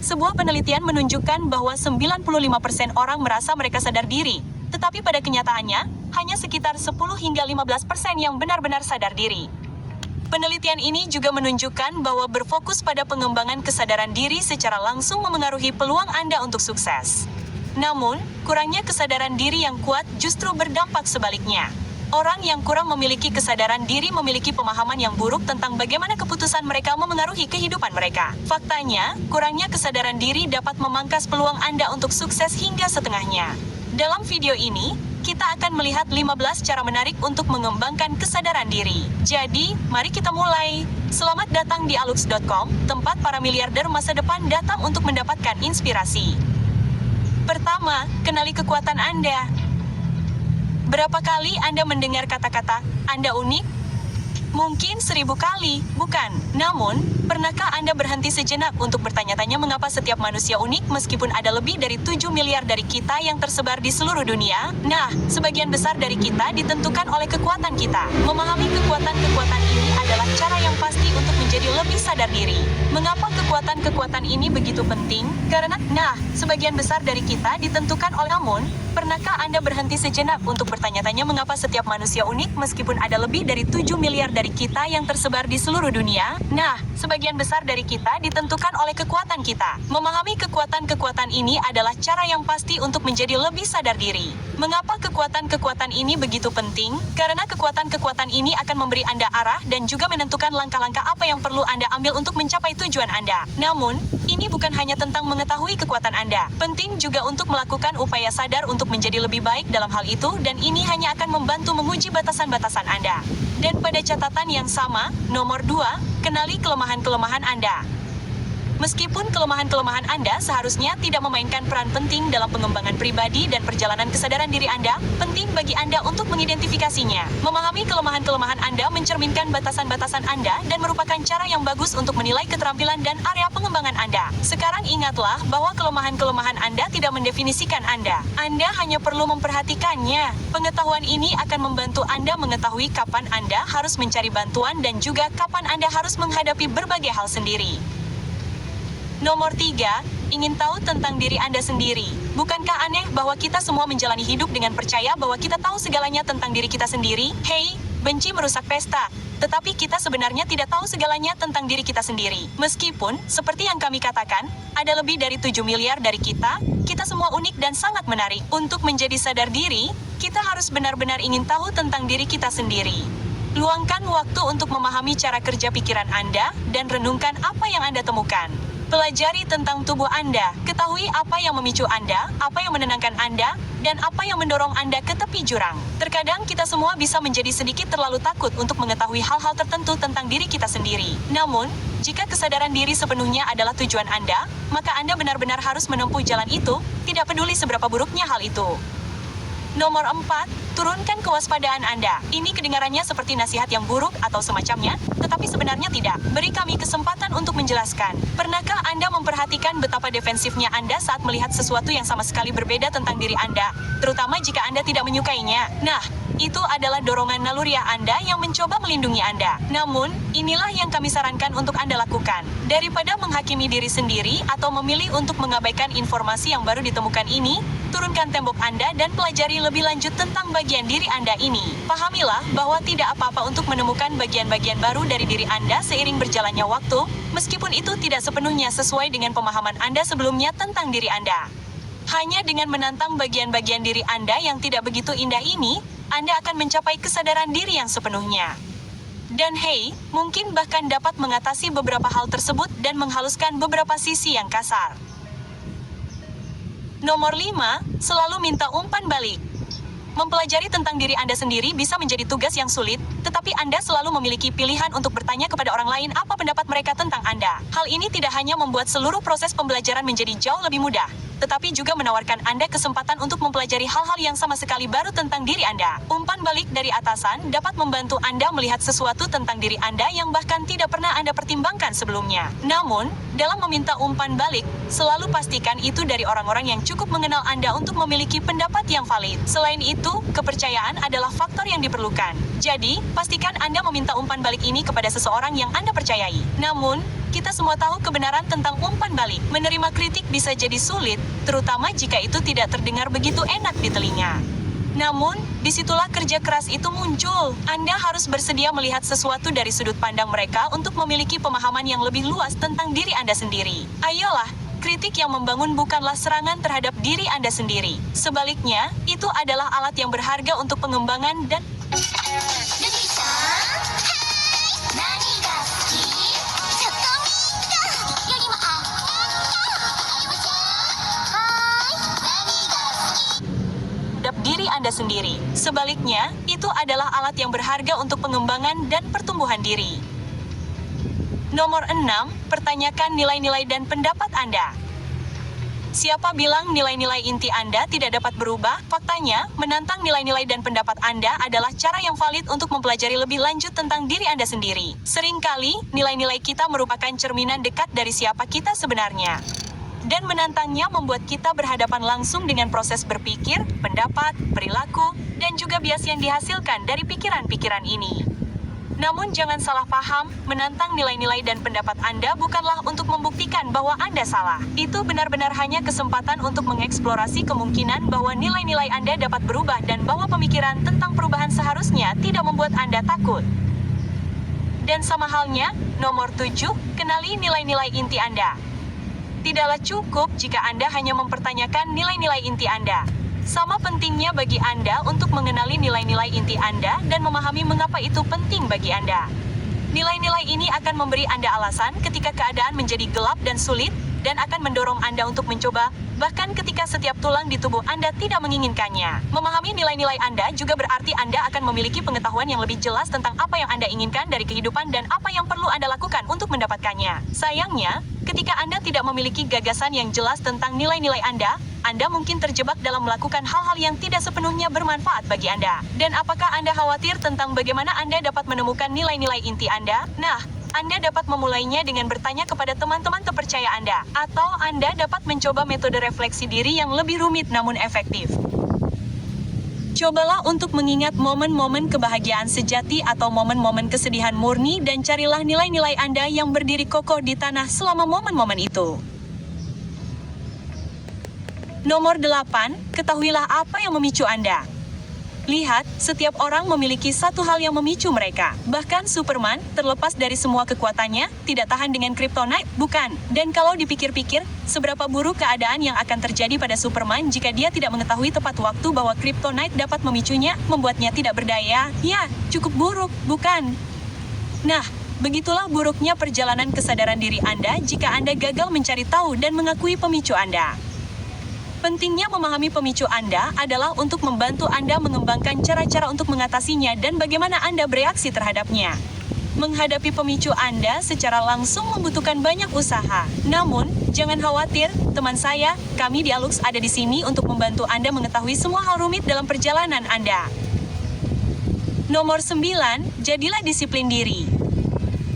Sebuah penelitian menunjukkan bahwa 95% orang merasa mereka sadar diri, tetapi pada kenyataannya, hanya sekitar 10 hingga 15% yang benar-benar sadar diri. Penelitian ini juga menunjukkan bahwa berfokus pada pengembangan kesadaran diri secara langsung memengaruhi peluang Anda untuk sukses. Namun, kurangnya kesadaran diri yang kuat justru berdampak sebaliknya. Orang yang kurang memiliki kesadaran diri memiliki pemahaman yang buruk tentang bagaimana keputusan mereka memengaruhi kehidupan mereka. Faktanya, kurangnya kesadaran diri dapat memangkas peluang Anda untuk sukses hingga setengahnya. Dalam video ini, kita akan melihat 15 cara menarik untuk mengembangkan kesadaran diri. Jadi, mari kita mulai. Selamat datang di alux.com, tempat para miliarder masa depan datang untuk mendapatkan inspirasi. Pertama, kenali kekuatan Anda. Berapa kali Anda mendengar kata-kata, Anda unik? Mungkin 1000 kali, bukan? Namun, pernahkah Anda berhenti sejenak untuk bertanya-tanya mengapa setiap manusia unik meskipun ada lebih dari 7 miliar dari kita yang tersebar di seluruh dunia? Nah, sebagian besar dari kita ditentukan oleh kekuatan kita. Memahami kekuatan-kekuatan ini adalah cara yang pasti untuk menjadi lebih sadar diri. Mengapa kekuatan-kekuatan ini begitu penting? Karena, sebagian besar dari kita ditentukan oleh namun, pernahkah Anda berhenti sejenak untuk bertanya-tanya mengapa setiap manusia unik meskipun ada lebih dari 7 miliar dari kita yang tersebar di seluruh dunia? Nah, sebagian besar dari kita ditentukan oleh kekuatan kita. Memahami kekuatan-kekuatan ini adalah cara yang pasti untuk menjadi lebih sadar diri. Mengapa kekuatan-kekuatan ini begitu penting? Karena kekuatan-kekuatan ini akan memberi Anda arah dan juga menentukan langkah-langkah apa yang perlu Anda ambil untuk mencapai tujuan Anda. Namun, ini bukan hanya tentang mengetahui kekuatan Anda. Penting juga untuk melakukan upaya sadar untuk menjadi lebih baik dalam hal itu, dan ini hanya akan membantu menguji batasan-batasan Anda. Dan pada catatan yang sama, nomor 2, kenali kelemahan-kelemahan Anda. Meskipun kelemahan-kelemahan Anda seharusnya tidak memainkan peran penting dalam pengembangan pribadi dan perjalanan kesadaran diri Anda, penting bagi Anda untuk mengidentifikasinya. Memahami kelemahan-kelemahan Anda mencerminkan batasan-batasan Anda dan merupakan cara yang bagus untuk menilai keterampilan dan area pengembangan Anda. Sekarang ingatlah bahwa kelemahan-kelemahan Anda tidak mendefinisikan Anda. Anda hanya perlu memperhatikannya. Pengetahuan ini akan membantu Anda mengetahui kapan Anda harus mencari bantuan dan juga kapan Anda harus menghadapi berbagai hal sendiri. Nomor 3, ingin tahu tentang diri Anda sendiri. Bukankah aneh bahwa kita semua menjalani hidup dengan percaya bahwa kita tahu segalanya tentang diri kita sendiri? Hei, benci merusak pesta. Tetapi kita sebenarnya tidak tahu segalanya tentang diri kita sendiri. Meskipun, seperti yang kami katakan, ada lebih dari 7 miliar dari kita semua unik dan sangat menarik. Untuk menjadi sadar diri, kita harus benar-benar ingin tahu tentang diri kita sendiri. Luangkan waktu untuk memahami cara kerja pikiran Anda, dan renungkan apa yang Anda temukan. Pelajari tentang tubuh Anda, ketahui apa yang memicu Anda, apa yang menenangkan Anda, dan apa yang mendorong Anda ke tepi jurang. Terkadang kita semua bisa menjadi sedikit terlalu takut untuk mengetahui hal-hal tertentu tentang diri kita sendiri. Namun, jika kesadaran diri sepenuhnya adalah tujuan Anda, maka Anda benar-benar harus menempuh jalan itu, tidak peduli seberapa buruknya hal itu. Nomor 4, turunkan kewaspadaan Anda. Ini kedengarannya seperti nasihat yang buruk atau semacamnya, tetapi sebenarnya tidak. Beri kami kesempatan untuk menjelaskan. Pernahkah Anda memperhatikan betapa defensifnya Anda saat melihat sesuatu yang sama sekali berbeda tentang diri Anda, terutama jika Anda tidak menyukainya? Nah, itu adalah dorongan naluriah Anda yang mencoba melindungi Anda. Namun, inilah yang kami sarankan untuk Anda lakukan. Daripada menghakimi diri sendiri atau memilih untuk mengabaikan informasi yang baru ditemukan ini, turunkan tembok Anda dan pelajari lebih lanjut tentang bagian diri Anda ini. Pahamilah bahwa tidak apa-apa untuk menemukan bagian-bagian baru dari diri Anda seiring berjalannya waktu, meskipun itu tidak sepenuhnya sesuai dengan pemahaman Anda sebelumnya tentang diri Anda. Hanya dengan menantang bagian-bagian diri Anda yang tidak begitu indah ini, Anda akan mencapai kesadaran diri yang sepenuhnya. Dan hei, mungkin bahkan dapat mengatasi beberapa hal tersebut dan menghaluskan beberapa sisi yang kasar. Nomor 5, selalu minta umpan balik. Mempelajari tentang diri Anda sendiri bisa menjadi tugas yang sulit, tetapi Anda selalu memiliki pilihan untuk bertanya kepada orang lain apa pendapat mereka tentang Anda. Hal ini tidak hanya membuat seluruh proses pembelajaran menjadi jauh lebih mudah, tetapi juga menawarkan Anda kesempatan untuk mempelajari hal-hal yang sama sekali baru tentang diri Anda. Umpan balik dari atasan dapat membantu Anda melihat sesuatu tentang diri Anda yang bahkan tidak pernah Anda pertimbangkan sebelumnya. Namun, dalam meminta umpan balik, selalu pastikan itu dari orang-orang yang cukup mengenal Anda untuk memiliki pendapat yang valid. Selain itu, kepercayaan adalah faktor yang diperlukan. Jadi, pastikan Anda meminta umpan balik ini kepada seseorang yang Anda percayai. Namun, kita semua tahu kebenaran tentang umpan balik. Menerima kritik bisa jadi sulit, terutama jika itu tidak terdengar begitu enak di telinga. Namun, disitulah kerja keras itu muncul. Anda harus bersedia melihat sesuatu dari sudut pandang mereka untuk memiliki pemahaman yang lebih luas tentang diri Anda sendiri. Ayolah, kritik yang membangun bukanlah serangan terhadap diri Anda sendiri. Sebaliknya, itu adalah alat yang berharga untuk pengembangan dan diri Anda sendiri. Sebaliknya, itu adalah alat yang berharga untuk pengembangan dan pertumbuhan diri. Nomor 6, pertanyakan nilai-nilai dan pendapat Anda. Siapa bilang nilai-nilai inti Anda tidak dapat berubah? Faktanya, menantang nilai-nilai dan pendapat Anda adalah cara yang valid untuk mempelajari lebih lanjut tentang diri Anda sendiri. Seringkali, nilai-nilai kita merupakan cerminan dekat dari siapa kita sebenarnya. Dan menantangnya membuat kita berhadapan langsung dengan proses berpikir, pendapat, perilaku, dan juga bias yang dihasilkan dari pikiran-pikiran ini. Namun jangan salah paham, menantang nilai-nilai dan pendapat Anda bukanlah untuk membuktikan bahwa Anda salah. Itu benar-benar hanya kesempatan untuk mengeksplorasi kemungkinan bahwa nilai-nilai Anda dapat berubah dan bahwa pemikiran tentang perubahan seharusnya tidak membuat Anda takut. Dan sama halnya, nomor 7, kenali nilai-nilai inti Anda. Tidaklah cukup jika Anda hanya mempertanyakan nilai-nilai inti Anda. Sama pentingnya bagi Anda untuk mengenali nilai-nilai inti Anda dan memahami mengapa itu penting bagi Anda. Nilai-nilai ini akan memberi Anda alasan ketika keadaan menjadi gelap dan sulit, dan akan mendorong Anda untuk mencoba, bahkan ketika setiap tulang di tubuh Anda tidak menginginkannya. Memahami nilai-nilai Anda juga berarti Anda akan memiliki pengetahuan yang lebih jelas tentang apa yang Anda inginkan dari kehidupan dan apa yang perlu Anda lakukan untuk mendapatkannya. Sayangnya, ketika Anda tidak memiliki gagasan yang jelas tentang nilai-nilai Anda mungkin terjebak dalam melakukan hal-hal yang tidak sepenuhnya bermanfaat bagi Anda. Dan apakah Anda khawatir tentang bagaimana Anda dapat menemukan nilai-nilai inti Anda? Nah, Anda dapat memulainya dengan bertanya kepada teman-teman terpercaya Anda, atau Anda dapat mencoba metode refleksi diri yang lebih rumit namun efektif. Cobalah untuk mengingat momen-momen kebahagiaan sejati atau momen-momen kesedihan murni dan carilah nilai-nilai Anda yang berdiri kokoh di tanah selama momen-momen itu. Nomor 8, ketahuilah apa yang memicu Anda. Lihat, setiap orang memiliki satu hal yang memicu mereka. Bahkan Superman, terlepas dari semua kekuatannya, tidak tahan dengan kryptonite, bukan? Dan kalau dipikir-pikir, seberapa buruk keadaan yang akan terjadi pada Superman jika dia tidak mengetahui tepat waktu bahwa kryptonite dapat memicunya, membuatnya tidak berdaya? Ya, cukup buruk, bukan? Nah, begitulah buruknya perjalanan kesadaran diri Anda jika Anda gagal mencari tahu dan mengakui pemicu Anda. Pentingnya memahami pemicu Anda adalah untuk membantu Anda mengembangkan cara-cara untuk mengatasinya dan bagaimana Anda bereaksi terhadapnya. Menghadapi pemicu Anda secara langsung membutuhkan banyak usaha. Namun, jangan khawatir, teman saya, kami di Alux ada di sini untuk membantu Anda mengetahui semua hal rumit dalam perjalanan Anda. Nomor 9, jadilah disiplin diri.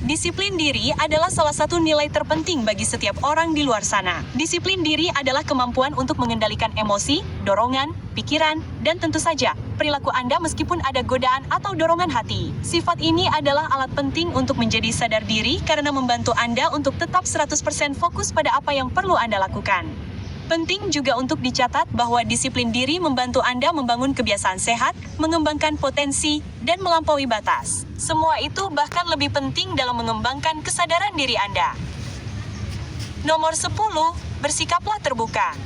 Disiplin diri adalah salah satu nilai terpenting bagi setiap orang di luar sana. Disiplin diri adalah kemampuan untuk mengendalikan emosi, dorongan, pikiran, dan tentu saja, perilaku Anda meskipun ada godaan atau dorongan hati. Sifat ini adalah alat penting untuk menjadi sadar diri karena membantu Anda untuk tetap 100% fokus pada apa yang perlu Anda lakukan. Penting juga untuk dicatat bahwa disiplin diri membantu Anda membangun kebiasaan sehat, mengembangkan potensi, dan melampaui batas. Semua itu bahkan lebih penting dalam mengembangkan kesadaran diri Anda. Nomor 10, bersikaplah terbuka.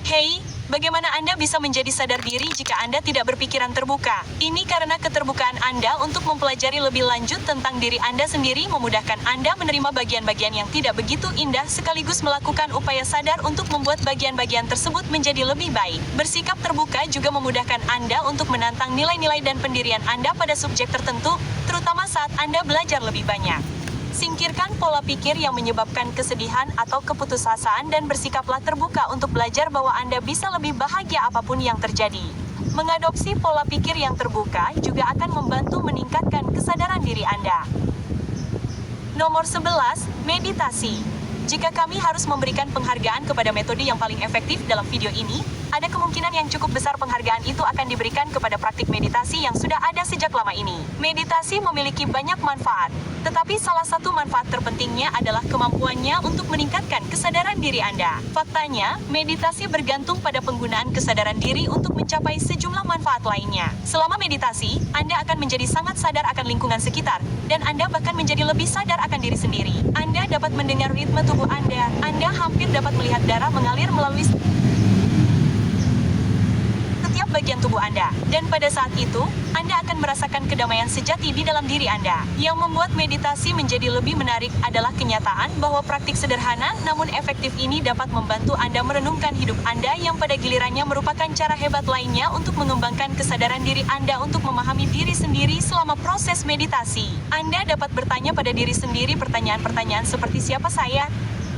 Hey, bagaimana Anda bisa menjadi sadar diri jika Anda tidak berpikiran terbuka? Ini karena keterbukaan Anda untuk mempelajari lebih lanjut tentang diri Anda sendiri memudahkan Anda menerima bagian-bagian yang tidak begitu indah sekaligus melakukan upaya sadar untuk membuat bagian-bagian tersebut menjadi lebih baik. Bersikap terbuka juga memudahkan Anda untuk menantang nilai-nilai dan pendirian Anda pada subjek tertentu, terutama saat Anda belajar lebih banyak. Singkirkan pola pikir yang menyebabkan kesedihan atau keputusasaan dan bersikaplah terbuka untuk belajar bahwa Anda bisa lebih bahagia apapun yang terjadi. Mengadopsi pola pikir yang terbuka juga akan membantu meningkatkan kesadaran diri Anda. Nomor 11, meditasi. Jika kami harus memberikan penghargaan kepada metode yang paling efektif dalam video ini, ada kemungkinan yang cukup besar penghargaan itu akan diberikan kepada praktik meditasi yang sudah ada sejak lama ini. Meditasi memiliki banyak manfaat, tetapi salah satu manfaat terpentingnya adalah kemampuannya untuk meningkatkan kesadaran diri Anda. Faktanya, meditasi bergantung pada penggunaan kesadaran diri untuk mencapai sejumlah manfaat lainnya. Selama meditasi, Anda akan menjadi sangat sadar akan lingkungan sekitar, dan Anda bahkan menjadi lebih sadar akan diri sendiri. Anda dapat mendengar ritme tubuh Anda. Anda hampir dapat melihat darah mengalir melalui setiap bagian tubuh Anda. Dan pada saat itu, Anda akan merasakan kedamaian sejati di dalam diri Anda. Yang membuat meditasi menjadi lebih menarik adalah kenyataan bahwa praktik sederhana namun efektif ini dapat membantu Anda merenungkan hidup Anda yang pada gilirannya merupakan cara hebat lainnya untuk mengembangkan kesadaran diri Anda untuk memahami diri sendiri selama proses meditasi. Anda dapat bertanya pada diri sendiri pertanyaan-pertanyaan seperti siapa saya?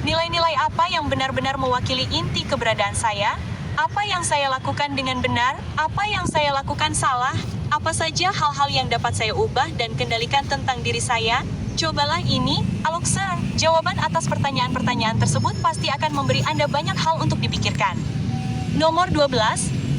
Nilai-nilai apa yang benar-benar mewakili inti keberadaan saya? Apa yang saya lakukan dengan benar? Apa yang saya lakukan salah? Apa saja hal-hal yang dapat saya ubah dan kendalikan tentang diri saya? Cobalah ini, Aluxer. Jawaban atas pertanyaan-pertanyaan tersebut pasti akan memberi Anda banyak hal untuk dipikirkan. Nomor 12,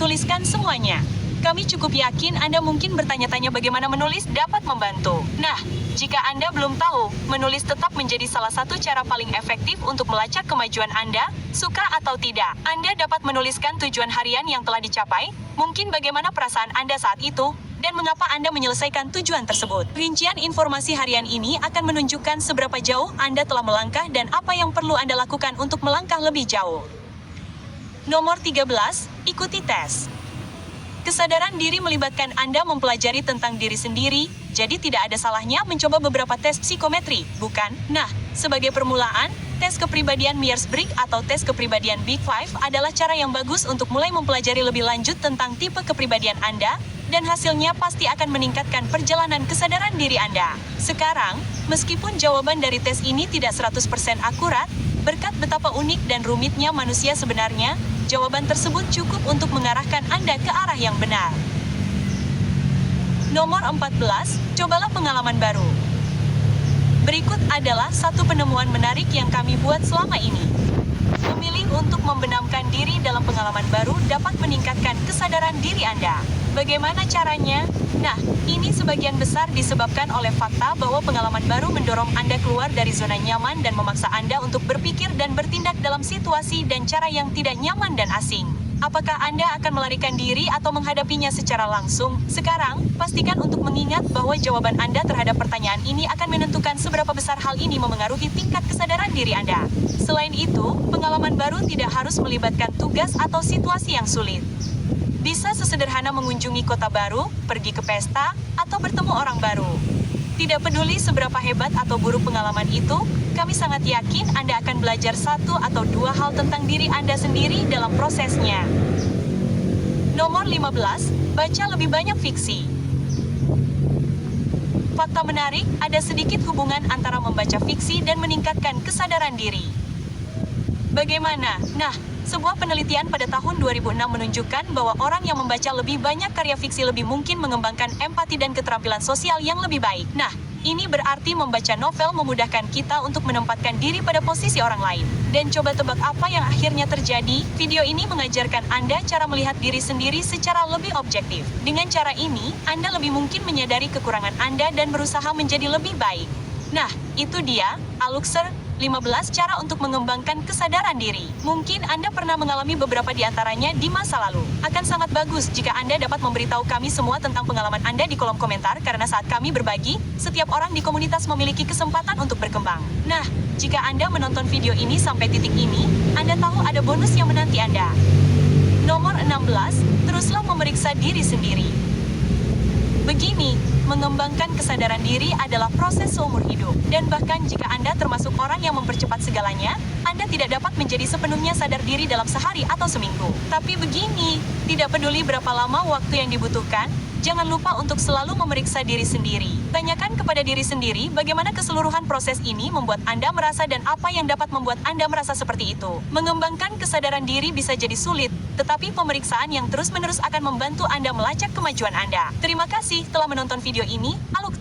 tuliskan semuanya. Kami cukup yakin Anda mungkin bertanya-tanya bagaimana menulis dapat membantu. Nah, jika Anda belum tahu, menulis tetap menjadi salah satu cara paling efektif untuk melacak kemajuan Anda, suka atau tidak. Anda dapat menuliskan tujuan harian yang telah dicapai, mungkin bagaimana perasaan Anda saat itu, dan mengapa Anda menyelesaikan tujuan tersebut. Rincian informasi harian ini akan menunjukkan seberapa jauh Anda telah melangkah dan apa yang perlu Anda lakukan untuk melangkah lebih jauh. Nomor 13, ikuti tes. Kesadaran diri melibatkan Anda mempelajari tentang diri sendiri, jadi tidak ada salahnya mencoba beberapa tes psikometri, bukan? Nah, sebagai permulaan, tes kepribadian Myers-Briggs atau tes kepribadian Big Five adalah cara yang bagus untuk mulai mempelajari lebih lanjut tentang tipe kepribadian Anda, dan hasilnya pasti akan meningkatkan perjalanan kesadaran diri Anda. Sekarang, meskipun jawaban dari tes ini tidak 100% akurat, berkat betapa unik dan rumitnya manusia sebenarnya, jawaban tersebut cukup untuk mengarahkan Anda ke arah yang benar. Nomor 14, cobalah pengalaman baru. Berikut adalah satu penemuan menarik yang kami buat selama ini. Memilih untuk membenamkan diri dalam pengalaman baru dapat meningkatkan kesadaran diri Anda. Bagaimana caranya? Nah, ini sebagian besar disebabkan oleh fakta bahwa pengalaman baru mendorong Anda keluar dari zona nyaman dan memaksa Anda untuk berpikir dan bertindak dalam situasi dan cara yang tidak nyaman dan asing. Apakah Anda akan melarikan diri atau menghadapinya secara langsung? Sekarang, pastikan untuk mengingat bahwa jawaban Anda terhadap pertanyaan ini akan menentukan seberapa besar hal ini memengaruhi tingkat kesadaran diri Anda. Selain itu, pengalaman baru tidak harus melibatkan tugas atau situasi yang sulit. Bisa sesederhana mengunjungi kota baru, pergi ke pesta, atau bertemu orang baru. Tidak peduli seberapa hebat atau buruk pengalaman itu, kami sangat yakin Anda akan belajar satu atau dua hal tentang diri Anda sendiri dalam prosesnya. Nomor 15, baca lebih banyak fiksi. Fakta menarik, ada sedikit hubungan antara membaca fiksi dan meningkatkan kesadaran diri. Bagaimana? Nah, sebuah penelitian pada tahun 2006 menunjukkan bahwa orang yang membaca lebih banyak karya fiksi lebih mungkin mengembangkan empati dan keterampilan sosial yang lebih baik. Nah, ini berarti membaca novel memudahkan kita untuk menempatkan diri pada posisi orang lain. Dan coba tebak apa yang akhirnya terjadi? Video ini mengajarkan Anda cara melihat diri sendiri secara lebih objektif. Dengan cara ini, Anda lebih mungkin menyadari kekurangan Anda dan berusaha menjadi lebih baik. Nah, itu dia, Aluxer, 15 cara untuk mengembangkan kesadaran diri. Mungkin Anda pernah mengalami beberapa di antaranya di masa lalu. Akan sangat bagus jika Anda dapat memberitahu kami semua tentang pengalaman Anda di kolom komentar karena saat kami berbagi, setiap orang di komunitas memiliki kesempatan untuk berkembang. Nah, jika Anda menonton video ini sampai titik ini, Anda tahu ada bonus yang menanti Anda. Nomor 16, teruslah memeriksa diri sendiri. Begini, mengembangkan kesadaran diri adalah proses seumur hidup. Dan bahkan jika Anda termasuk orang yang mempercepat segalanya, Anda tidak dapat menjadi sepenuhnya sadar diri dalam sehari atau seminggu. Tapi begini, tidak peduli berapa lama waktu yang dibutuhkan, jangan lupa untuk selalu memeriksa diri sendiri. Tanyakan kepada diri sendiri bagaimana keseluruhan proses ini membuat Anda merasa dan apa yang dapat membuat Anda merasa seperti itu. Mengembangkan kesadaran diri bisa jadi sulit, tetapi pemeriksaan yang terus-menerus akan membantu Anda melacak kemajuan Anda. Terima kasih telah menonton video ini, Aluk.